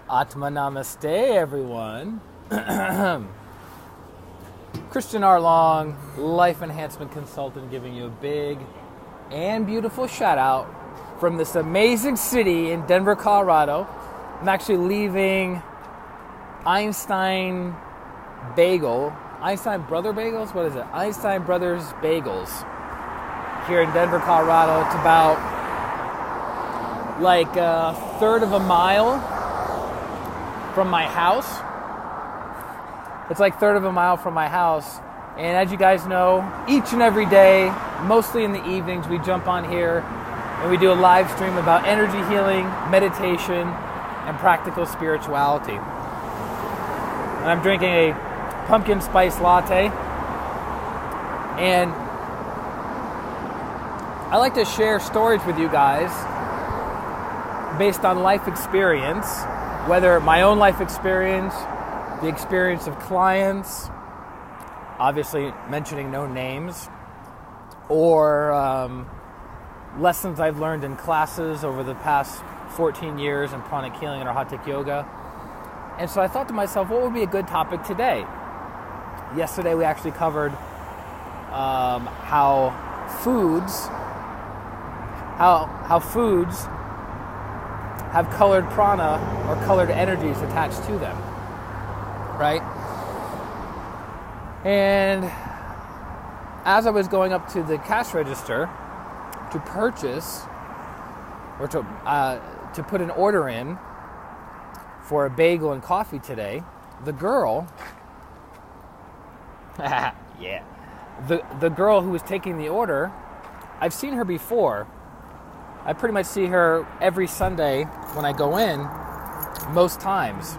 Atma Namaste, everyone. ChristianRLong, life enhancement consultant, giving you a big and beautiful shout out from this amazing city in Denver, Colorado. I'm actually leaving Einstein Brother Bagels? What is it? Einstein Brothers Bagels here in Denver, Colorado. It's about like a third of a mile from my house. It's like third of a mile from my house. And as you guys know, each and every day, mostly in the evenings, we jump on here and we do a live stream about energy healing, meditation, and practical spirituality. And I'm drinking a pumpkin spice latte. And I like to share stories with you guys based on life experience, whether my own life experience, the experience of clients, obviously mentioning no names, or lessons I've learned in classes over the past 14 years in pranic healing and Hatha yoga. And so I thought to myself, what would be a good topic today? Yesterday we actually covered how foods have colored prana or colored energies attached to them, right? And as I was going up to the cash register to purchase or to put an order in for a bagel and coffee today, the girl, the girl who was taking the order, I've seen her before. I pretty much see her every Sunday when I go in, most times.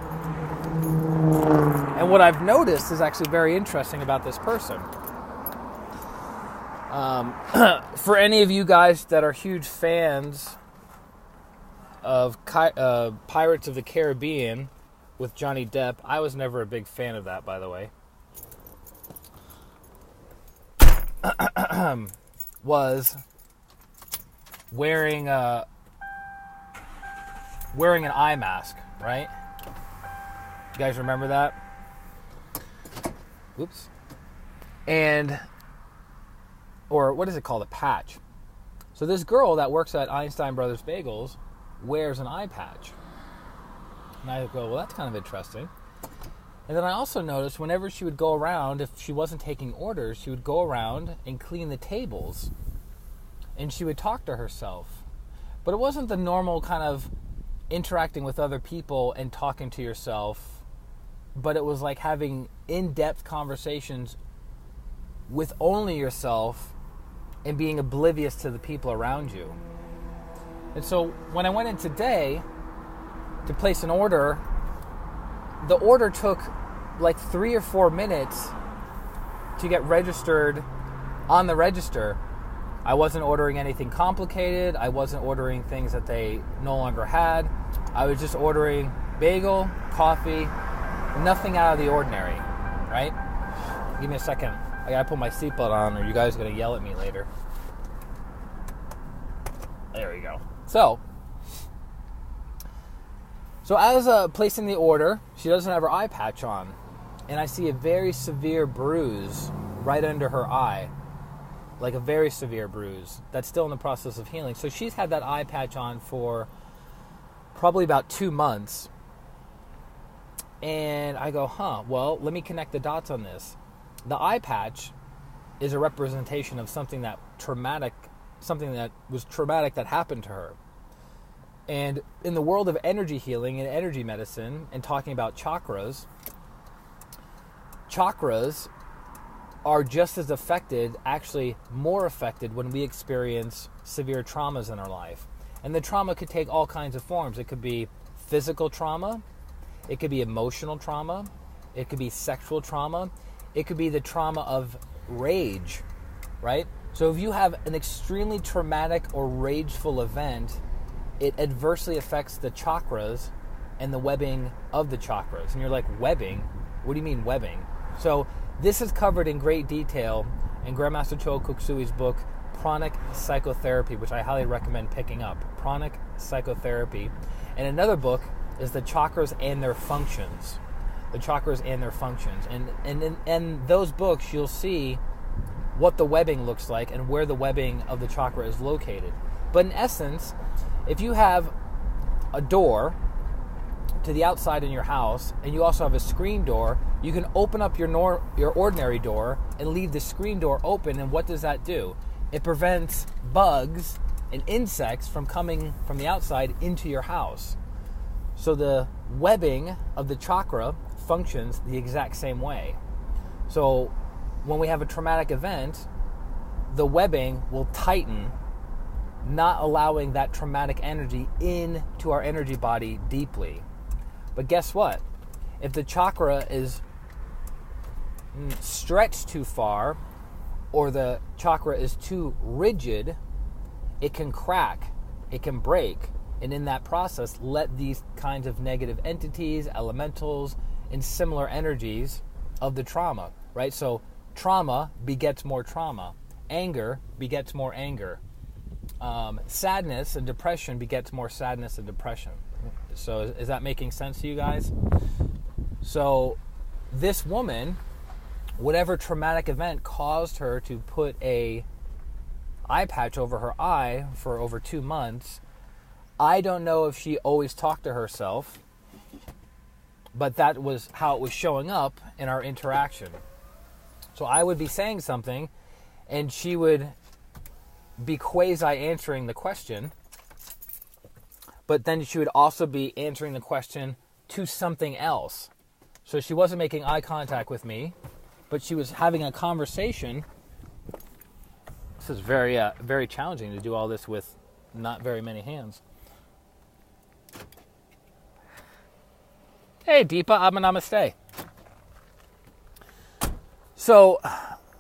And what I've noticed is actually very interesting about this person. For any of you guys that are huge fans of Pirates of the Caribbean with Johnny Depp, I was never a big fan of that, by the way. Was wearing an eye mask, right? You guys remember that? Oops. Or what is it called? A patch. So this girl that works at Einstein Brothers Bagels wears an eye patch. And I go, well, that's kind of interesting. And then I also noticed whenever she would go around, if she wasn't taking orders, she would go around and clean the tables. And she would talk to herself. But it wasn't the normal kind of interacting with other people and talking to yourself, but it was like having in-depth conversations with only yourself and being oblivious to the people around you. And so when I went in today to place an order, the order took like 3 or 4 minutes to get registered on the register. I wasn't ordering anything complicated. I wasn't ordering things that they no longer had. I was just ordering bagel, coffee, nothing out of the ordinary, right? Give me a second. I gotta put my seatbelt on or you guys are gonna yell at me later. There we go. So as placing the order, she doesn't have her eye patch on. And I see a very severe bruise right under her eye. Like a very severe bruise that's still in the process of healing. So she's had that eye patch on for probably about 2 months. And I go, well, let me connect the dots on this. The eye patch is a representation of something that was traumatic that happened to her. And in the world of energy healing and energy medicine and talking about chakras are just as affected, actually more affected, when we experience severe traumas in our life. And the trauma could take all kinds of forms. It could be physical trauma. It could be emotional trauma. It could be sexual trauma. It could be the trauma of rage, right? So if you have an extremely traumatic or rageful event, it adversely affects the chakras and the webbing of the chakras. And you're like, webbing? What do you mean webbing? So this is covered in great detail in Grandmaster Choa Kok Sui's book, Pranic Psychotherapy, which I highly recommend picking up. Pranic Psychotherapy. And another book is the chakras and their functions. The chakras and their functions. And in those books, you'll see what the webbing looks like and where the webbing of the chakra is located. But in essence, if you have a door to the outside in your house, and you also have a screen door, you can open up your ordinary door and leave the screen door open, and what does that do? It prevents bugs and insects from coming from the outside into your house. So the webbing of the chakra functions the exact same way. So when we have a traumatic event, the webbing will tighten, not allowing that traumatic energy into our energy body deeply. But guess what? If the chakra is stretched too far, or the chakra is too rigid, it can crack, it can break, and in that process, let these kinds of negative entities, elementals, and similar energies of the trauma, right? So trauma begets more trauma. Anger begets more anger. Sadness and depression begets more sadness and depression. So is that making sense to you guys? So this woman, whatever traumatic event caused her to put a eye patch over her eye for over 2 months, I don't know if she always talked to herself, but that was how it was showing up in our interaction. So I would be saying something, and she would be quasi-answering the question, but then she would also be answering the question to something else. So she wasn't making eye contact with me, but she was having a conversation. This is very, very challenging to do all this with not very many hands. Hey, Deepa, namaste. So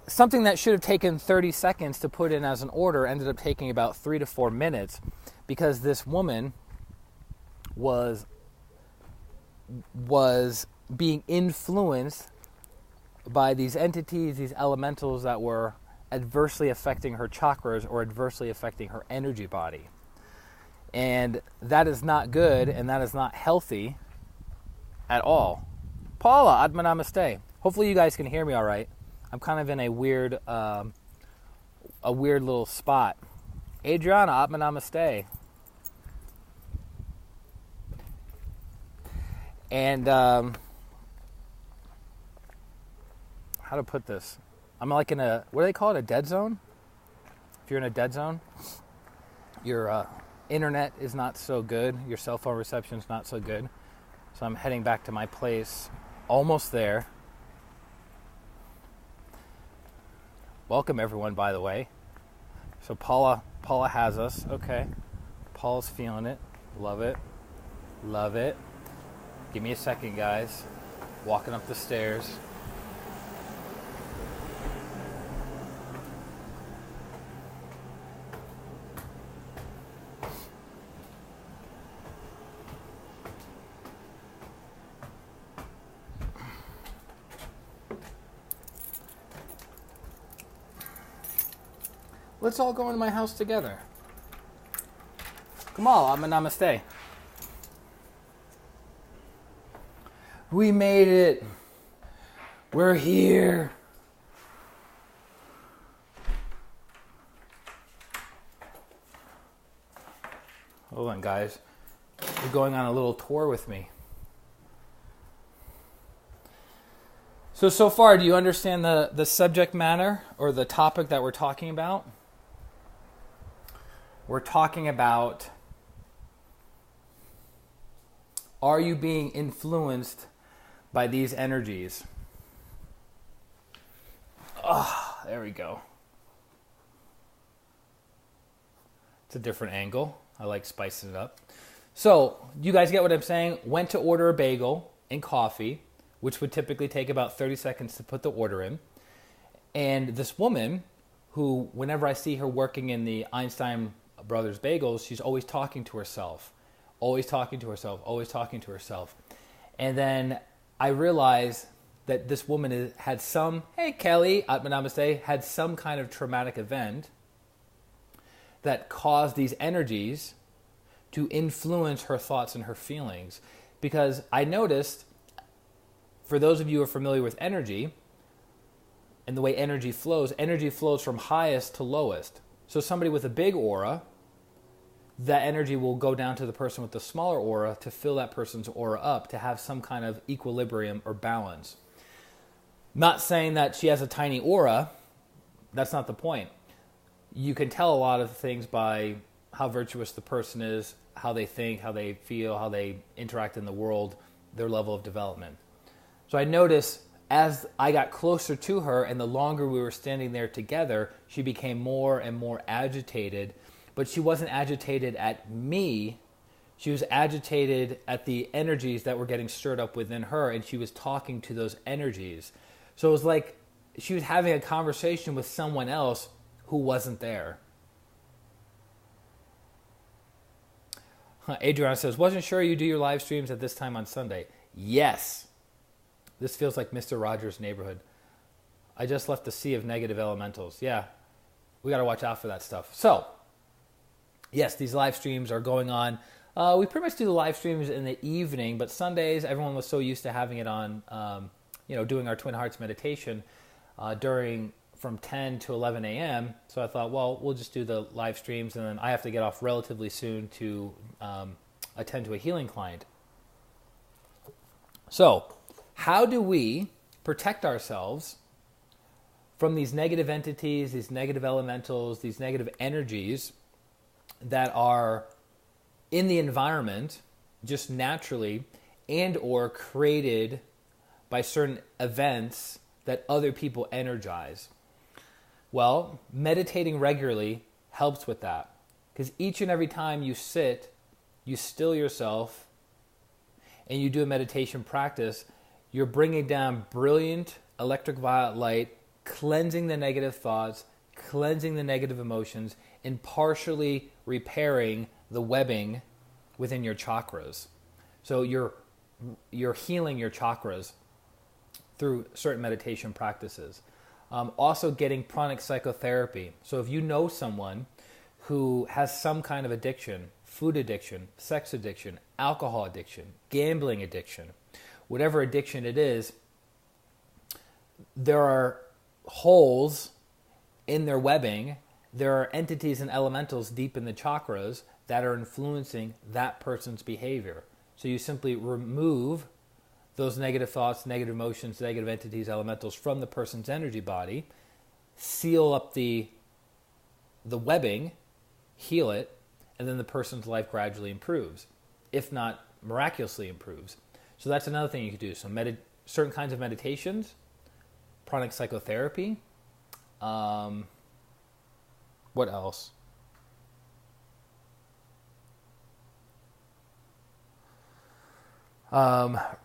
something that should have taken 30 seconds to put in as an order ended up taking about 3 to 4 minutes, because this woman was being influenced by these entities, these elementals that were adversely affecting her chakras or adversely affecting her energy body. And that is not good, and that is not healthy at all. Paula, Atma Namaste. Hopefully you guys can hear me all right. I'm kind of in a weird little spot. Adriana, Atma Namaste. And how to put this? I'm like in a, what do they call it, a dead zone? If you're in a dead zone, your internet is not so good, your cell phone reception is not so good. So I'm heading back to my place, almost there. Welcome everyone, by the way. So Paula has us. Okay. Paula's feeling it. Love it. Love it. Give me a second, guys. Walking up the stairs. Let's all go into my house together. Come on, namaste. We made it. We're here. Hold on, guys. You're going on a little tour with me. So far, do you understand the subject matter or the topic that we're talking about? We're talking about, are you being influenced by these energies? Ah, there we go. It's a different angle. I like spicing it up. So, you guys get what I'm saying? Went to order a bagel and coffee, which would typically take about 30 seconds to put the order in. And this woman, who, whenever I see her working in the Einstein Brothers Bagels, she's always talking to herself. Always talking to herself. Always talking to herself. And then I realized that this woman had some, hey Kelly, Atma Namaste, had some kind of traumatic event that caused these energies to influence her thoughts and her feelings. because I noticed, for those of you who are familiar with energy and the way energy flows from highest to lowest. So somebody with a big aura, that energy will go down to the person with the smaller aura to fill that person's aura up, to have some kind of equilibrium or balance. Not saying that she has a tiny aura. That's not the point. You can tell a lot of things by how virtuous the person is, how they think, how they feel, how they interact in the world, their level of development. So I noticed as I got closer to her and the longer we were standing there together, she became more and more agitated. But she wasn't agitated at me. She was agitated at the energies that were getting stirred up within her, and she was talking to those energies. So it was like she was having a conversation with someone else who wasn't there. Adriana says, wasn't sure you do your live streams at this time on Sunday. Yes. This feels like Mr. Rogers' Neighborhood. I just left the sea of negative elementals. Yeah, we got to watch out for that stuff. So, yes, these live streams are going on. We pretty much do the live streams in the evening, but Sundays, everyone was so used to having it on, doing our Twin Hearts meditation from 10 to 11 a.m. So I thought, well, we'll just do the live streams, and then I have to get off relatively soon to attend to a healing client. So, how do we protect ourselves from these negative entities, these negative elementals, these negative energies that are in the environment just naturally and or created by certain events that other people energize? Well, meditating regularly helps with that, because each and every time you sit, you still yourself, and you do a meditation practice, you're bringing down brilliant electric violet light, cleansing the negative thoughts, cleansing the negative emotions, and partially repairing the webbing within your chakras. So you're healing your chakras through certain meditation practices. Also getting pranic psychotherapy. So if you know someone who has some kind of addiction, food addiction, sex addiction, alcohol addiction, gambling addiction, whatever addiction it is, there are holes in their webbing. There are entities and elementals deep in the chakras that are influencing that person's behavior. So you simply remove those negative thoughts, negative emotions, negative entities, elementals from the person's energy body, seal up the webbing, heal it, and then the person's life gradually improves, if not miraculously improves. So that's another thing you could do. So certain kinds of meditations, pranic psychotherapy. What else?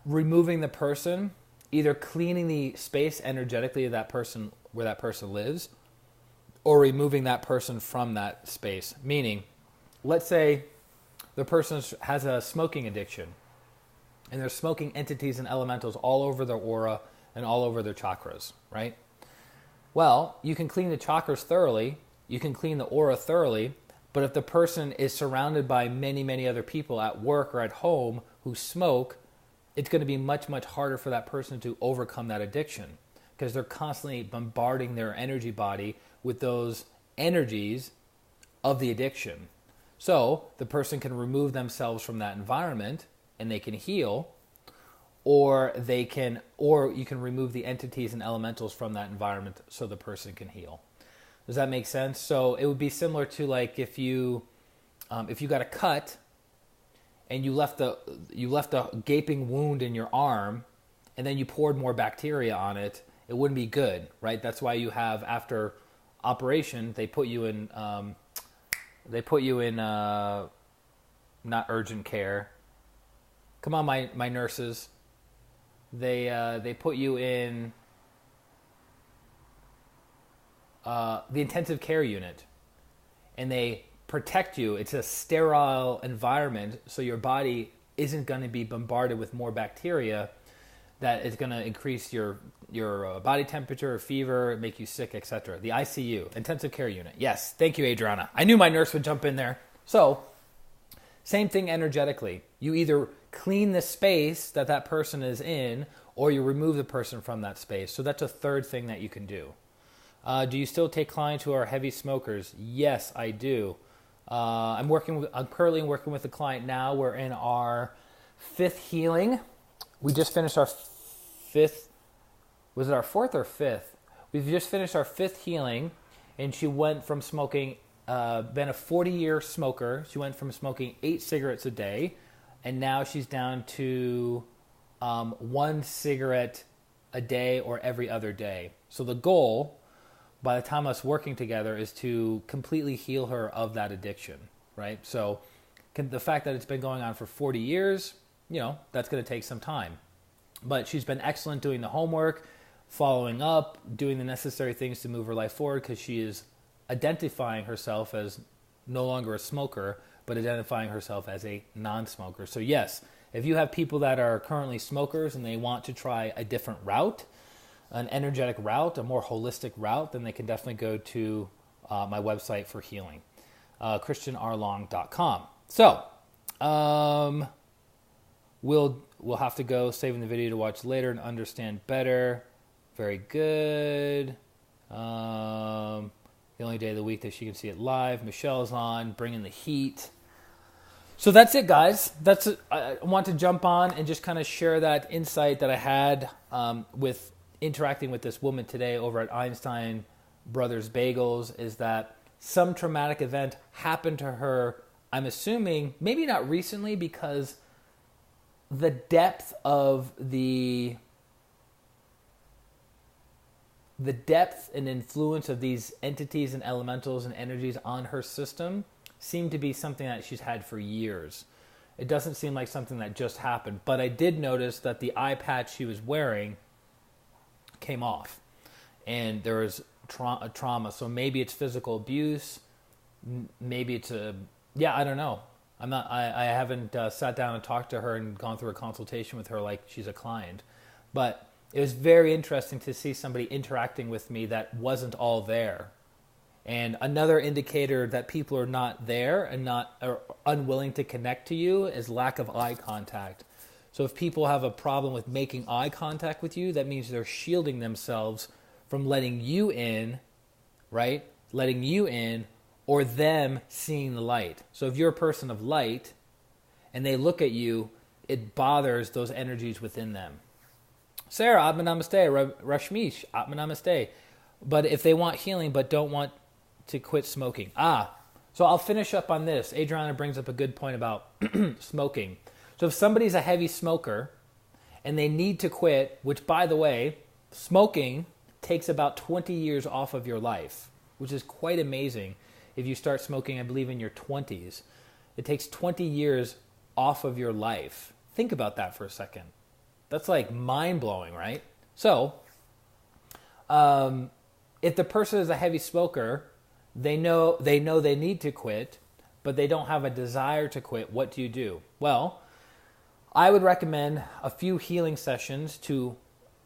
Removing the person, either cleaning the space energetically of that person where that person lives, or removing that person from that space. Meaning, let's say the person has a smoking addiction, and there's smoking entities and elementals all over their aura and all over their chakras, right? Well, you can clean the chakras thoroughly, you can clean the aura thoroughly, but if the person is surrounded by many, many other people at work or at home who smoke, it's going to be much, much harder for that person to overcome that addiction, because they're constantly bombarding their energy body with those energies of the addiction. So the person can remove themselves from that environment and they can heal, or you can remove the entities and elementals from that environment so the person can heal. Does that make sense? So it would be similar to like if you got a cut and you left a gaping wound in your arm, and then you poured more bacteria on it, it wouldn't be good, right? That's why you have, after operation, they put you in not urgent care. Come on, my nurses. They put you in the intensive care unit, and they protect you. It's a sterile environment, so your body isn't going to be bombarded with more bacteria that is going to increase your body temperature, fever, make you sick, etc. The ICU, intensive care unit. Yes, thank you, Adriana. I knew my nurse would jump in there. So Same thing energetically. You either clean the space that that person is in, or you remove the person from that space. So that's a third thing that you can do. Do you still take clients who are heavy smokers? Yes, I do. I'm currently working with a client now. We're in our 5th healing. We just finished our 5th. Was it our 4th or 5th? We've just finished our 5th healing, and she went from smoking, been a 40-year smoker. She went from smoking 8 cigarettes a day, and now she's down to 1 cigarette a day or every other day. So the goal, by the time us working together, is to completely heal her of that addiction, right? So the fact that it's been going on for 40 years, that's going to take some time. But she's been excellent doing the homework, following up, doing the necessary things to move her life forward, because she is identifying herself as no longer a smoker, but identifying herself as a non-smoker. So yes, if you have people that are currently smokers and they want to try a different route, an energetic route, a more holistic route, then they can definitely go to my website for healing, ChristianRLong.com. So we'll have to go, saving the video to watch later and understand better. Very good. The only day of the week that she can see it live. Michelle's on, bringing the heat. So that's it, guys. I want to jump on and just kind of share that insight that I had with interacting with this woman today over at Einstein Brothers Bagels, is that some traumatic event happened to her. I'm assuming maybe not recently, because the depth of the depth and influence of these entities and elementals and energies on her system seem to be something that she's had for years. It doesn't seem like something that just happened. But I did notice that the eye patch she was wearing came off, and there was trauma. So maybe it's physical abuse. Maybe it's I don't know. I haven't sat down and talked to her and gone through a consultation with her like she's a client. But it was very interesting to see somebody interacting with me that wasn't all there. And another indicator that people are not there and are unwilling to connect to you is lack of eye contact. So if people have a problem with making eye contact with you, that means they're shielding themselves from letting you in, right? Letting you in, or them seeing the light. So if you're a person of light and they look at you, it bothers those energies within them. Sarah, Atma Namaste. Rashmish, Atma Namaste. But if they want healing but don't want to quit smoking. So I'll finish up on this. Adriana brings up a good point about smoking. So if somebody's a heavy smoker and they need to quit, which, by the way, smoking takes about 20 years off of your life, which is quite amazing. If you start smoking, I believe, in your 20s, it takes 20 years off of your life. Think about that for a second. That's like mind-blowing, right? So if the person is a heavy smoker, they know they need to quit, but they don't have a desire to quit. What do you do? Well, I would recommend a few healing sessions to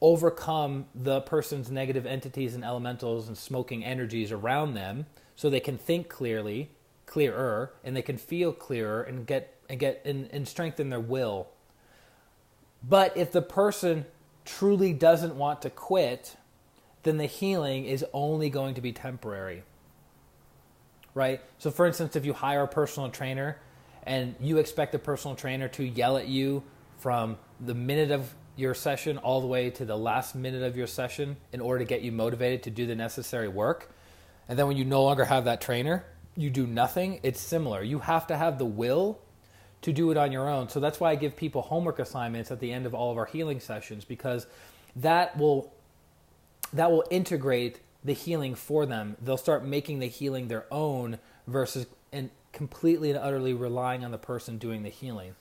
overcome the person's negative entities and elementals and smoking energies around them, so they can think clearer, and they can feel clearer and strengthen their will. But if the person truly doesn't want to quit, then the healing is only going to be temporary, right? So for instance, if you hire a personal trainer and you expect the personal trainer to yell at you from the minute of your session all the way to the last minute of your session in order to get you motivated to do the necessary work, and then when you no longer have that trainer, you do nothing, it's similar. You have to have the will to do it on your own. So that's why I give people homework assignments at the end of all of our healing sessions, because that will integrate the healing for them. They'll start making the healing their own versus completely and utterly relying on the person doing the healing.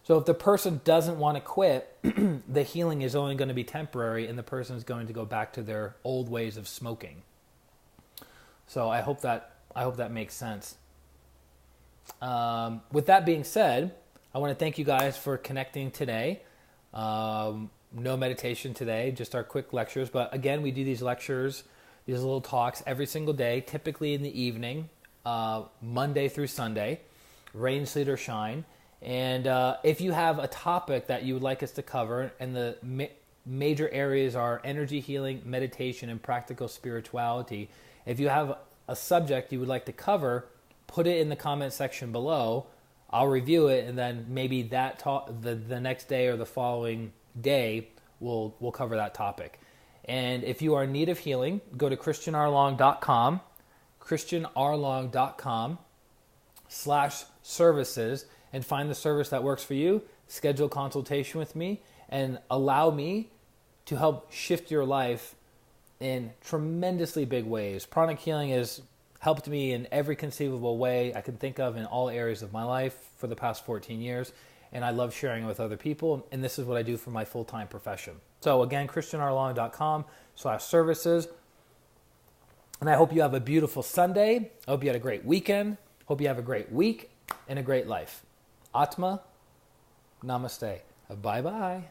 So if the person doesn't want to quit, the healing is only going to be temporary, and the person is going to go back to their old ways of smoking. So I hope that makes sense. With that being said, I want to thank you guys for connecting today. No meditation today, just our quick lectures. But again, we do these lectures, these little talks every single day, typically in the evening, Monday through Sunday, rain, sleet, or shine. And if you have a topic that you would like us to cover, and the major areas are energy healing, meditation, and practical spirituality. If you have a subject you would like to cover, put it in the comment section below. I'll review it, and then maybe that the next day or the following day we'll cover that topic. And if you are in need of healing, go to ChristianRLong.com, ChristianRLong.com/services, and find the service that works for you. Schedule a consultation with me and allow me to help shift your life in tremendously big ways. Pranic healing has helped me in every conceivable way I can think of in all areas of my life for the past 14 years, and I love sharing it with other people, and this is what I do for my full-time profession. So again, ChristianRLong.com/services, and I hope you have a beautiful Sunday. I hope you had a great weekend. Hope you have a great week and a great life. Atma, namaste. Bye-bye.